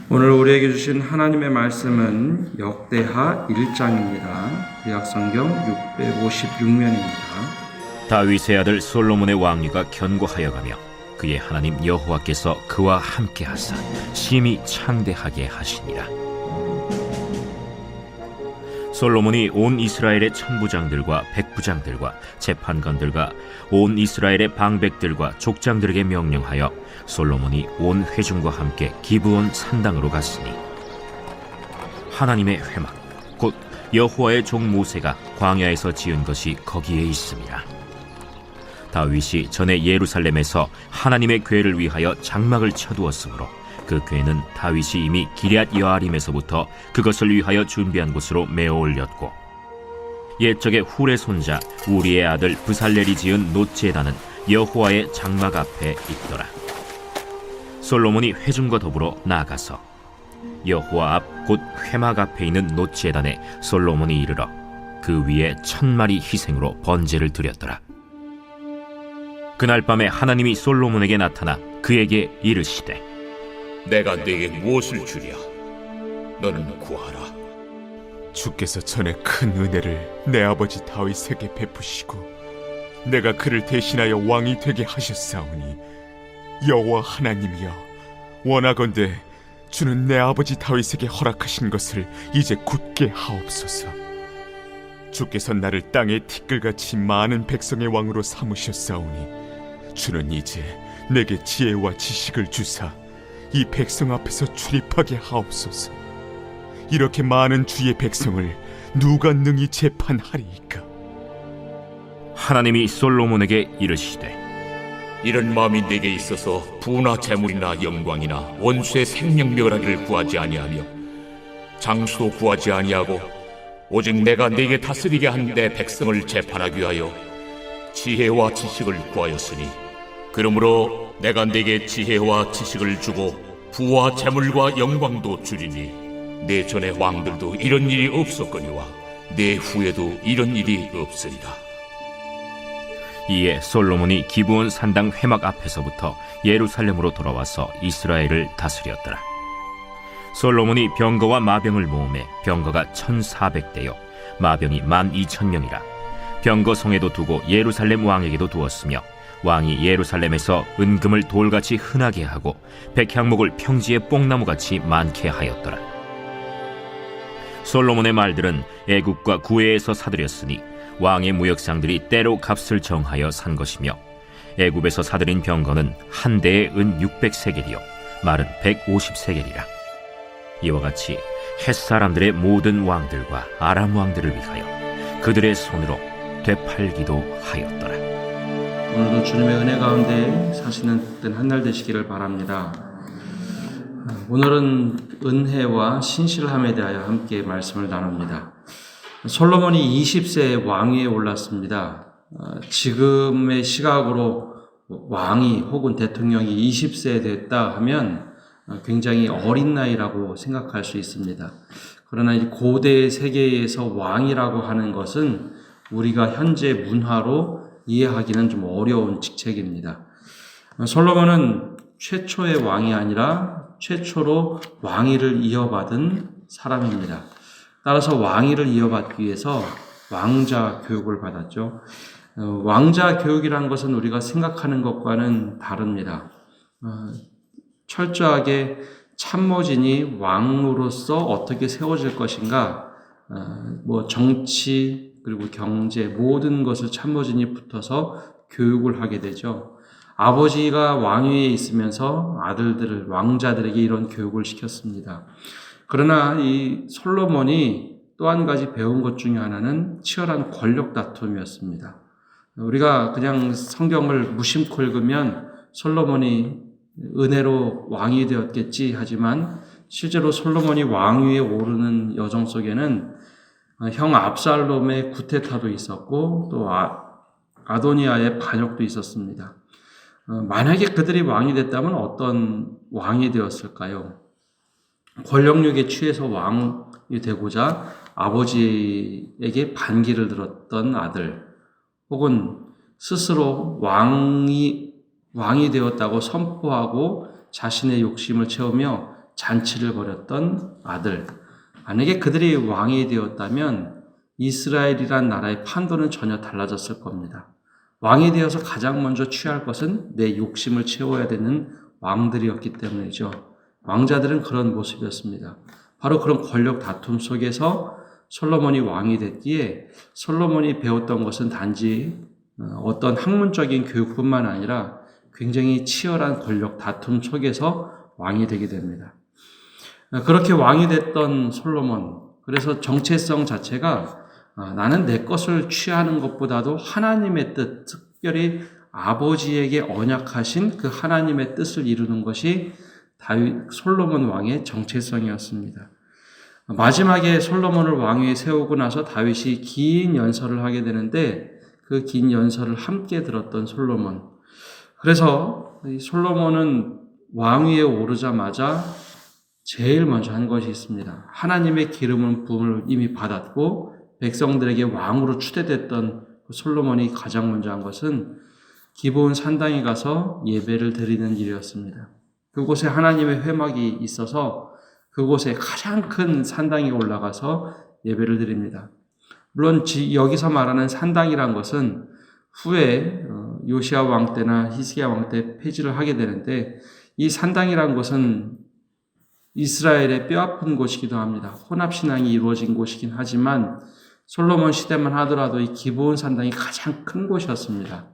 오늘 우리에게 주신 하나님의 말씀은 역대하 1장입니다. 구약성경 656면입니다. 다윗의 아들 솔로몬의 왕위가 견고하여 가며 그의 하나님 여호와께서 그와 함께 하사 심히 창대하게 하시니라. 솔로몬이 온 이스라엘의 천부장들과 백부장들과 재판관들과 온 이스라엘의 방백들과 족장들에게 명령하여 솔로몬이 온 회중과 함께 기브온 산당으로 갔으니 하나님의 회막 곧 여호와의 종 모세가 광야에서 지은 것이 거기에 있음이라. 다윗이 전에 예루살렘에서 하나님의 궤를 위하여 장막을 쳐두었으므로 그 궤는 다윗이 이미 기럇 여아림에서부터 그것을 위하여 준비한 곳으로 메어 올렸고, 옛적에 훌의 손자 우리의 아들 브살렐이 지은 놋제단은 여호와의 장막 앞에 있더라. 솔로몬이 회중과 더불어 나아가서 여호와 앞 곧 회막 앞에 있는 놋제단에 솔로몬이 이르러 그 위에 1000마리 희생으로 번제를 드렸더라. 그날 밤에 하나님이 솔로몬에게 나타나 그에게 이르시되 내가 네게 무엇을 주랴? 너는 구하라. 주께서 전에 큰 은혜를 내 아버지 다윗에게 베푸시고 내가 그를 대신하여 왕이 되게 하셨사오니 여호와 하나님이여, 원하건대 주는 내 아버지 다윗에게 허락하신 것을 이제 굳게 하옵소서. 주께서 나를 땅의 티끌같이 많은 백성의 왕으로 삼으셨사오니 주는 이제 내게 지혜와 지식을 주사 이 백성 앞에서 출입하게 하옵소서. 이렇게 많은 주의 백성을 누가 능히 재판하리이까? 하나님이 솔로몬에게 이르시되 이런 마음이 네게 있어서 부나 재물이나 영광이나 원수의 생명멸하기를 구하지 아니하며 장수도 구하지 아니하고 오직 내가 네게 다스리게 한 내 백성을 재판하기 위하여 지혜와 지식을 구하였으니, 그러므로 내가 네게 지혜와 지식을 주고 부와 재물과 영광도 주리니 내 전의 왕들도 이런 일이 없었거니와 내 후에도 이런 일이 없으리라. 이에 솔로몬이 기브온 산당 회막 앞에서부터 예루살렘으로 돌아와서 이스라엘을 다스렸더라. 솔로몬이 병거와 마병을 모으매 병거가 1400대요 마병이 12000명이라. 병거 성에도 두고 예루살렘 왕에게도 두었으며 왕이 예루살렘에서 은금을 돌같이 흔하게 하고 백향목을 평지의 뽕나무같이 많게 하였더라. 솔로몬의 말들은 애굽과 구해에서 사들였으니 왕의 무역상들이 때로 값을 정하여 산 것이며, 애굽에서 사들인 병거는 한 대에 은 600세겔이요 말은 150세겔이라. 이와 같이 헷사람들의 모든 왕들과 아람 왕들을 위하여 그들의 손으로 되팔기도 하였더라. 오늘도 주님의 은혜 가운데 사시는 뜻된 한 날 되시기를 바랍니다. 오늘은 은혜와 신실함에 대하여 함께 말씀을 나눕니다. 솔로몬이 20세에 왕위에 올랐습니다. 지금의 시각으로 왕이 혹은 대통령이 20세에 됐다 하면 굉장히 어린 나이라고 생각할 수 있습니다. 그러나 이 고대 세계에서 왕이라고 하는 것은 우리가 현재 문화로 이해하기는 좀 어려운 직책입니다. 솔로몬은 최초의 왕이 아니라 최초로 왕위를 이어받은 사람입니다. 따라서 왕위를 이어받기 위해서 왕자 교육을 받았죠. 왕자 교육이라는 것은 우리가 생각하는 것과는 다릅니다. 철저하게 참모진이 왕으로서 어떻게 세워질 것인가, 정치 그리고 경제 모든 것을 참모진이 붙어서 교육을 하게 되죠. 아버지가 왕위에 있으면서 아들들을, 왕자들에게 이런 교육을 시켰습니다. 그러나 이 솔로몬이 또 한 가지 배운 것 중에 하나는 치열한 권력 다툼이었습니다. 우리가 그냥 성경을 무심코 읽으면 솔로몬이 은혜로 왕이 되었겠지 하지만 실제로 솔로몬이 왕위에 오르는 여정 속에는 형 압살롬의 구테타도 있었고 또 아도니아의 반역도 있었습니다. 만약에 그들이 왕이 됐다면 어떤 왕이 되었을까요? 권력욕에 취해서 왕이 되고자 아버지에게 반기를 들었던 아들, 혹은 스스로 왕이 되었다고 선포하고 자신의 욕심을 채우며 잔치를 벌였던 아들. 만약에 그들이 왕이 되었다면 이스라엘이란 나라의 판도는 전혀 달라졌을 겁니다. 왕이 되어서 가장 먼저 취할 것은 내 욕심을 채워야 되는 왕들이었기 때문이죠. 왕자들은 그런 모습이었습니다. 바로 그런 권력 다툼 속에서 솔로몬이 왕이 됐기에 솔로몬이 배웠던 것은 단지 어떤 학문적인 교육뿐만 아니라 굉장히 치열한 권력 다툼 속에서 왕이 되게 됩니다. 그렇게 왕이 됐던 솔로몬, 그래서 정체성 자체가 나는 내 것을 취하는 것보다도 하나님의 뜻, 특별히 아버지에게 언약하신 그 하나님의 뜻을 이루는 것이 솔로몬 왕의 정체성이었습니다. 마지막에 솔로몬을 왕위에 세우고 나서 다윗이 긴 연설을 하게 되는데 그 긴 연설을 함께 들었던 솔로몬. 그래서 솔로몬은 왕위에 오르자마자 제일 먼저 한 것이 있습니다. 하나님의 기름 부음을 이미 받았고 백성들에게 왕으로 추대됐던 솔로몬이 가장 먼저 한 것은 기브온 산당에 가서 예배를 드리는 일이었습니다. 그곳에 하나님의 회막이 있어서 그곳에 가장 큰 산당에 올라가서 예배를 드립니다. 물론 여기서 말하는 산당이란 것은 후에 요시야 왕 때나 히스기야 왕 때 폐지를 하게 되는데 이 산당이란 것은 이스라엘의 뼈아픈 곳이기도 합니다. 혼합신앙이 이루어진 곳이긴 하지만 솔로몬 시대만 하더라도 이 기브온 산당이 가장 큰 곳이었습니다.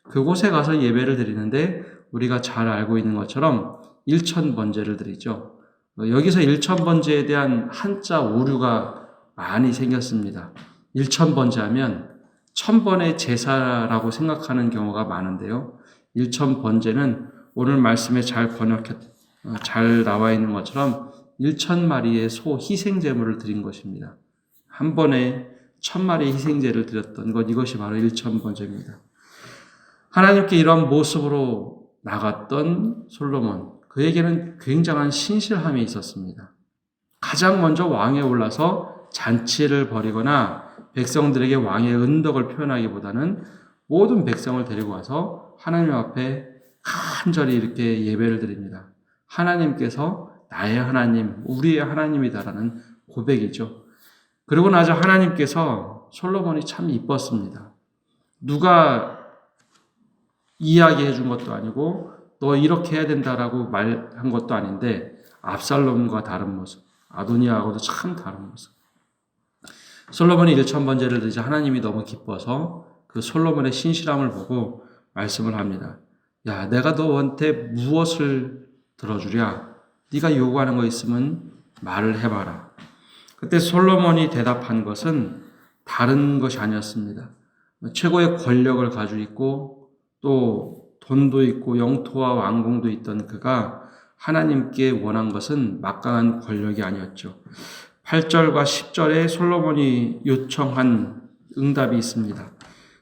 그곳에 가서 예배를 드리는데 우리가 잘 알고 있는 것처럼 일천번제를 드리죠. 여기서 일천번제에 대한 한자 오류가 많이 생겼습니다. 일천번제하면 천번의 제사라고 생각하는 경우가 많은데요. 일천번제는 오늘 말씀에 잘 나와 있는 것처럼 1,000마리의 소 희생제물을 드린 것입니다. 한 번에 1,000마리의 희생제를 드렸던 것, 이것이 바로 일천번제입니다. 하나님께 이런 모습으로 나갔던 솔로몬, 그에게는 굉장한 신실함이 있었습니다. 가장 먼저 왕에 올라서 잔치를 벌이거나 백성들에게 왕의 은덕을 표현하기보다는 모든 백성을 데리고 와서 하나님 앞에 간절히 이렇게 예배를 드립니다. 하나님께서 나의 하나님, 우리의 하나님이다라는 고백이죠. 그리고 나서 하나님께서 솔로몬이 참 이뻤습니다. 누가 이야기해 준 것도 아니고 너 이렇게 해야 된다라고 말한 것도 아닌데 압살롬과 다른 모습, 아도니아하고도 참 다른 모습. 솔로몬이 일천번제를 드리자 하나님이 너무 기뻐서 그 솔로몬의 신실함을 보고 말씀을 합니다. 야, 내가 너한테 무엇을 들어주랴? 네가 요구하는 거 있으면 말을 해봐라. 그때 솔로몬이 대답한 것은 다른 것이 아니었습니다. 최고의 권력을 가지고 있고 또 돈도 있고 영토와 왕궁도 있던 그가 하나님께 원한 것은 막강한 권력이 아니었죠. 8절과 10절에 솔로몬이 요청한 응답이 있습니다.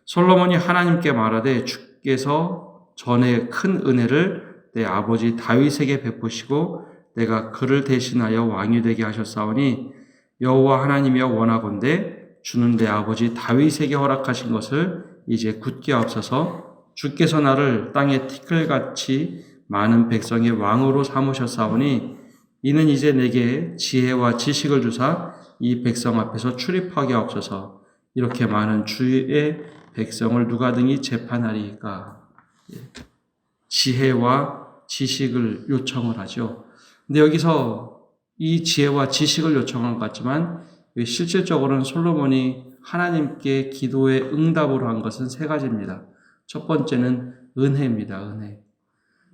솔로몬이 하나님께 말하되 주께서 전에 큰 은혜를 내 아버지 다윗에게 베푸시고 내가 그를 대신하여 왕이 되게 하셨사오니 여호와 하나님이여 원하건대 주는 내 아버지 다윗에게 허락하신 것을 이제 굳게 하옵소서. 주께서 나를 땅의 티끌같이 많은 백성의 왕으로 삼으셨사오니 이는 이제 내게 지혜와 지식을 주사 이 백성 앞에서 출입하게 하옵소서. 이렇게 많은 주의 백성을 누가 등이 재판하리이까. 지혜와 지식을 요청을 하죠. 근데 여기서 이 지혜와 지식을 요청한 것 같지만 실질적으로는 솔로몬이 하나님께 기도의 응답으로 한 것은 세 가지입니다. 첫 번째는 은혜입니다. 은혜.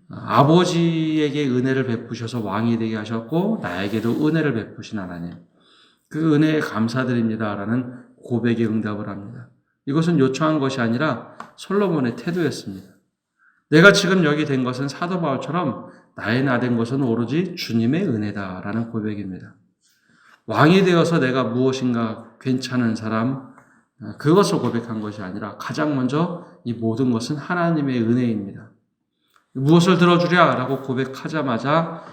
아버지에게 은혜를 베푸셔서 왕이 되게 하셨고 나에게도 은혜를 베푸신 하나님. 그 은혜에 감사드립니다라는 고백에 응답을 합니다. 이것은 요청한 것이 아니라 솔로몬의 태도였습니다. 내가 지금 여기 된 것은 사도 바울처럼 나의 나 된 것은 오로지 주님의 은혜다라는 고백입니다. 왕이 되어서 내가 무엇인가 괜찮은 사람, 그것을 고백한 것이 아니라 가장 먼저 이 모든 것은 하나님의 은혜입니다. 무엇을 들어주랴라고 고백하자마자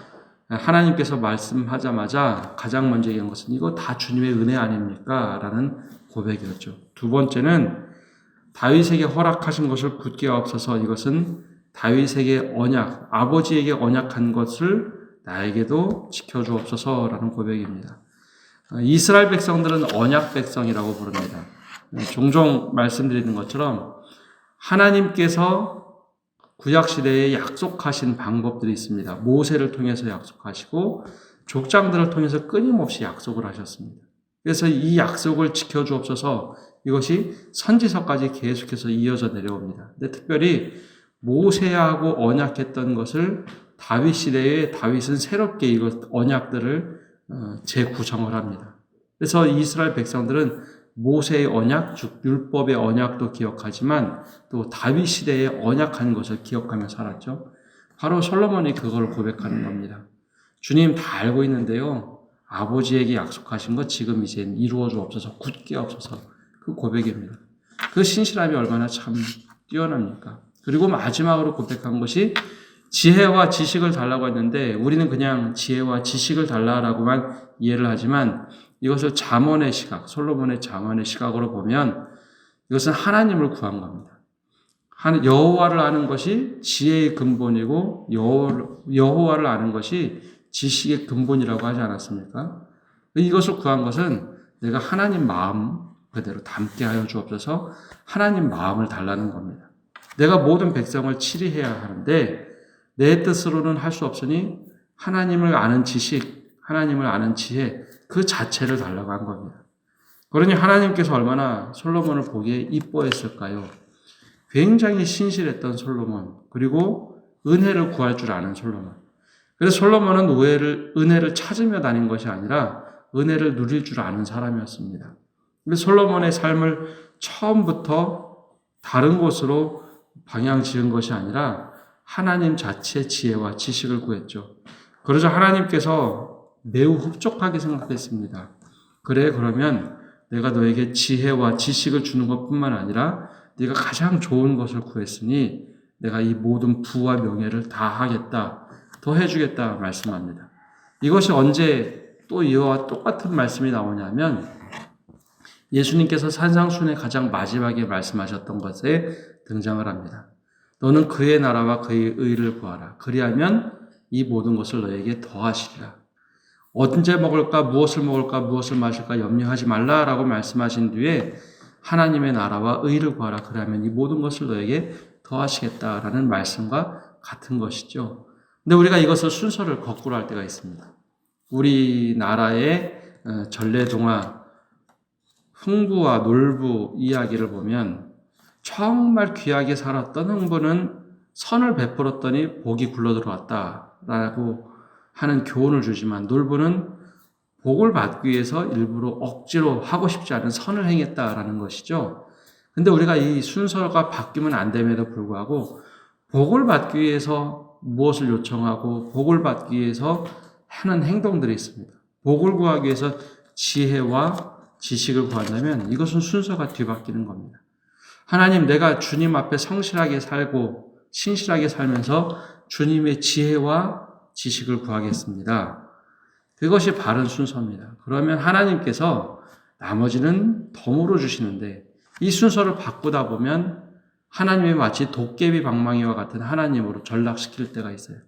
하나님께서 말씀하자마자 가장 먼저 얘기한 것은 이거 다 주님의 은혜 아닙니까? 라는 고백이었죠. 두 번째는 다윗에게 허락하신 것을 굳게 하옵소서. 이것은 다윗에게 언약, 아버지에게 언약한 것을 나에게도 지켜주옵소서라는 고백입니다. 이스라엘 백성들은 언약 백성이라고 부릅니다. 종종 말씀드리는 것처럼 하나님께서 구약시대에 약속하신 방법들이 있습니다. 모세를 통해서 약속하시고 족장들을 통해서 끊임없이 약속을 하셨습니다. 그래서 이 약속을 지켜주옵소서, 이것이 선지서까지 계속해서 이어져 내려옵니다. 근데 특별히 모세하고 언약했던 것을 다윗 시대에 다윗은 새롭게 이것 언약들을 재구성을 합니다. 그래서 이스라엘 백성들은 모세의 언약, 즉 율법의 언약도 기억하지만 또 다윗 시대에 언약한 것을 기억하며 살았죠. 바로 솔로몬이 그걸 고백하는 겁니다. 주님 다 알고 있는데요, 아버지에게 약속하신 것 지금 이제 이루어 주옵소서, 굳게 없어서, 그 고백입니다. 그 신실함이 얼마나 참 뛰어납니까? 그리고 마지막으로 고백한 것이 지혜와 지식을 달라고 했는데, 우리는 그냥 지혜와 지식을 달라라고만 이해를 하지만 이것을 잠언의 시각, 솔로몬의 잠언의 시각으로 보면 이것은 하나님을 구한 겁니다. 여호와를 아는 것이 지혜의 근본이고 여호와를 아는 것이 지식의 근본이라고 하지 않았습니까? 이것을 구한 것은 내가 하나님 마음 그대로 담게 하여 주옵소서, 하나님 마음을 달라는 겁니다. 내가 모든 백성을 치리해야 하는데 내 뜻으로는 할 수 없으니 하나님을 아는 지식, 하나님을 아는 지혜, 그 자체를 달라고 한 겁니다. 그러니 하나님께서 얼마나 솔로몬을 보기에 이뻐했을까요? 굉장히 신실했던 솔로몬, 그리고 은혜를 구할 줄 아는 솔로몬. 그래서 솔로몬은 은혜를 찾으며 다닌 것이 아니라 은혜를 누릴 줄 아는 사람이었습니다. 근데 솔로몬의 삶을 처음부터 다른 곳으로 방향 지은 것이 아니라 하나님 자체의 지혜와 지식을 구했죠. 그러자 하나님께서 매우 흡족하게 생각했습니다. 그래, 그러면 내가 너에게 지혜와 지식을 주는 것뿐만 아니라 네가 가장 좋은 것을 구했으니 내가 이 모든 부와 명예를 다 하겠다, 더 해주겠다 말씀합니다. 이것이 언제 또 이와 똑같은 말씀이 나오냐면 예수님께서 산상순의 가장 마지막에 말씀하셨던 것에 등장을 합니다. 너는 그의 나라와 그의 의를 구하라. 그리하면 이 모든 것을 너에게 더하시리라. 언제 먹을까, 무엇을 먹을까, 무엇을 마실까 염려하지 말라라고 말씀하신 뒤에 하나님의 나라와 의를 구하라. 그러면 이 모든 것을 너에게 더하시겠다라는 말씀과 같은 것이죠. 근데 우리가 이것을 순서를 거꾸로 할 때가 있습니다. 우리나라의 전래동화 흥부와 놀부 이야기를 보면 정말 귀하게 살았던 흥부는 선을 베풀었더니 복이 굴러들어왔다라고 하는 교훈을 주지만 놀부는 복을 받기 위해서 일부러 억지로 하고 싶지 않은 선을 행했다라는 것이죠. 근데 우리가 이 순서가 바뀌면 안 됨에도 불구하고 복을 받기 위해서 무엇을 요청하고 복을 받기 위해서 하는 행동들이 있습니다. 복을 구하기 위해서 지혜와 지식을 구한다면 이것은 순서가 뒤바뀌는 겁니다. 하나님, 내가 주님 앞에 성실하게 살고 신실하게 살면서 주님의 지혜와 지식을 구하겠습니다. 그것이 바른 순서입니다. 그러면 하나님께서 나머지는 덤으로 주시는데 이 순서를 바꾸다 보면 하나님이 마치 도깨비 방망이와 같은 하나님으로 전락시킬 때가 있어요.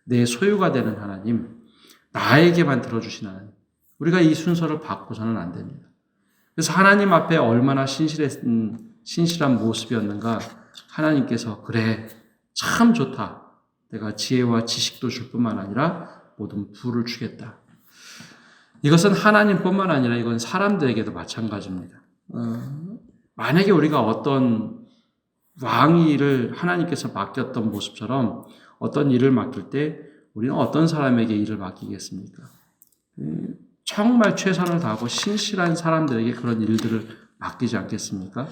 내 소유가 되는 하나님, 나에게만 들어주신 하나님. 우리가 이 순서를 바꾸서는 안 됩니다. 그래서 하나님 앞에 얼마나 신실한 모습이었는가, 하나님께서 그래, 참 좋다. 내가 지혜와 지식도 줄 뿐만 아니라 모든 부를 주겠다. 이것은 하나님뿐만 아니라 이건 사람들에게도 마찬가지입니다. 만약에 우리가 어떤 왕의 일을 하나님께서 맡겼던 모습처럼 어떤 일을 맡길 때 우리는 어떤 사람에게 일을 맡기겠습니까? 정말 최선을 다하고 신실한 사람들에게 그런 일들을 맡기지 않겠습니까?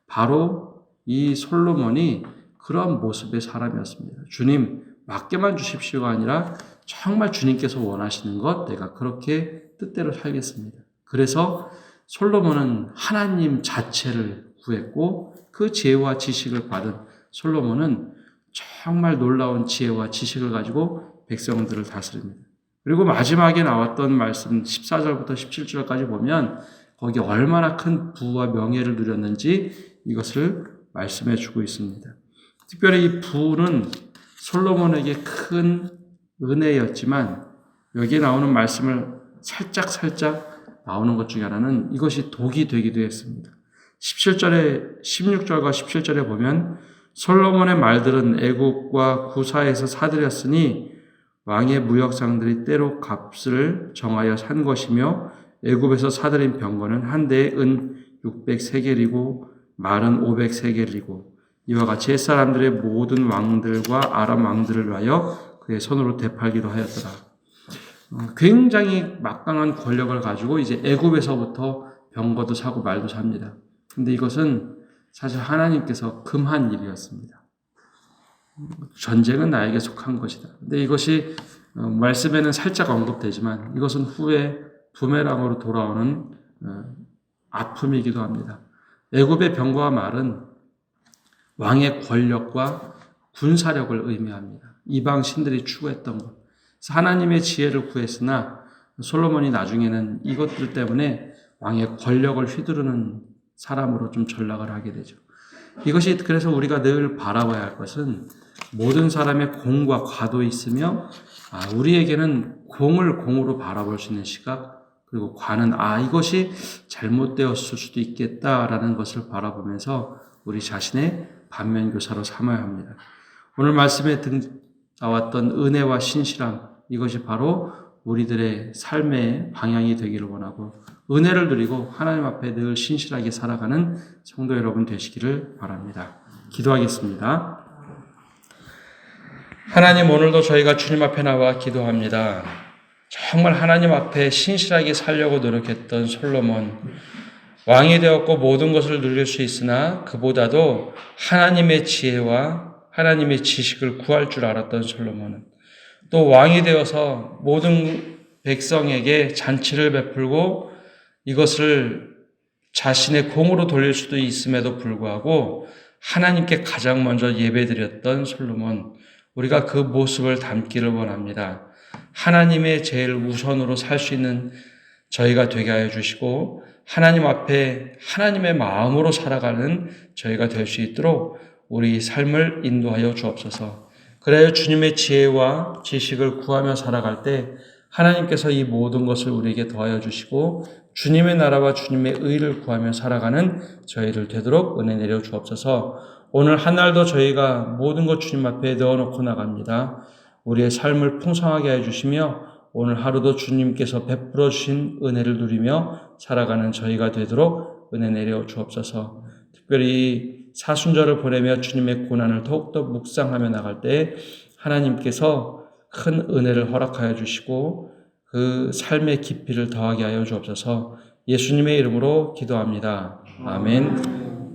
바로 이 솔로몬이 그런 모습의 사람이었습니다. 주님, 맡겨만 주십시오가 아니라 정말 주님께서 원하시는 것, 내가 그렇게 뜻대로 살겠습니다. 그래서 솔로몬은 하나님 자체를 구했고 그 지혜와 지식을 받은 솔로몬은 정말 놀라운 지혜와 지식을 가지고 백성들을 다스립니다. 그리고 마지막에 나왔던 말씀 14절부터 17절까지 보면 거기 얼마나 큰 부와 명예를 누렸는지 이것을 말씀해 주고 있습니다. 특별히 이 부는 솔로몬에게 큰 은혜였지만 여기에 나오는 말씀을 살짝 나오는 것 중에 하나는 이것이 독이 되기도 했습니다. 16절과 17절에 보면 솔로몬의 말들은 애국과 구사에서 사들였으니 왕의 무역상들이 때로 값을 정하여 산 것이며 애굽에서 사들인 병거는 한 대에 은 600세겔이고 말은 500세겔이고 이와 같이 옛사람들의 모든 왕들과 아람 왕들을 위하여 그의 손으로 되팔기도 하였더라. 굉장히 막강한 권력을 가지고 이제 애굽에서부터 병거도 사고 말도 삽니다. 근데 이것은 사실 하나님께서 금한 일이었습니다. 전쟁은 나에게 속한 것이다. 근데 이것이 말씀에는 살짝 언급되지만 이것은 후에 부메랑으로 돌아오는 아픔이기도 합니다. 애굽의 병거와 말은 왕의 권력과 군사력을 의미합니다. 이방 신들이 추구했던 것. 하나님의 지혜를 구했으나 솔로몬이 나중에는 이것들 때문에 왕의 권력을 휘두르는 사람으로 좀 전락을 하게 되죠. 이것이 그래서 우리가 늘 바라봐야 할 것은 모든 사람의 공과 과도 있으며 우리에게는 공을 공으로 바라볼 수 있는 시각, 그리고 과는 이것이 잘못되었을 수도 있겠다라는 것을 바라보면서 우리 자신의 반면교사로 삼아야 합니다. 오늘 말씀에 나왔던 은혜와 신실함, 이것이 바로 우리들의 삶의 방향이 되기를 원하고 은혜를 누리고 하나님 앞에 늘 신실하게 살아가는 성도 여러분 되시기를 바랍니다. 기도하겠습니다. 하나님, 오늘도 저희가 주님 앞에 나와 기도합니다. 정말 하나님 앞에 신실하게 살려고 노력했던 솔로몬, 왕이 되었고 모든 것을 누릴 수 있으나 그보다도 하나님의 지혜와 하나님의 지식을 구할 줄 알았던 솔로몬은 또 왕이 되어서 모든 백성에게 잔치를 베풀고 이것을 자신의 공으로 돌릴 수도 있음에도 불구하고 하나님께 가장 먼저 예배드렸던 솔로몬, 우리가 그 모습을 담기를 원합니다. 하나님의 제일 우선으로 살 수 있는 저희가 되게 하여 주시고 하나님 앞에 하나님의 마음으로 살아가는 저희가 될 수 있도록 우리 삶을 인도하여 주옵소서. 그래야 주님의 지혜와 지식을 구하며 살아갈 때 하나님께서 이 모든 것을 우리에게 더하여 주시고 주님의 나라와 주님의 의를 구하며 살아가는 저희들 되도록 은혜 내려 주옵소서. 오늘 한 날도 저희가 모든 것 주님 앞에 넣어놓고 나갑니다. 우리의 삶을 풍성하게 해주시며 오늘 하루도 주님께서 베풀어 주신 은혜를 누리며 살아가는 저희가 되도록 은혜 내려 주옵소서. 특별히 사순절을 보내며 주님의 고난을 더욱더 묵상하며 나갈 때 하나님께서 큰 은혜를 허락하여 주시고 그 삶의 깊이를 더하게 하여 주옵소서. 예수님의 이름으로 기도합니다. 아멘.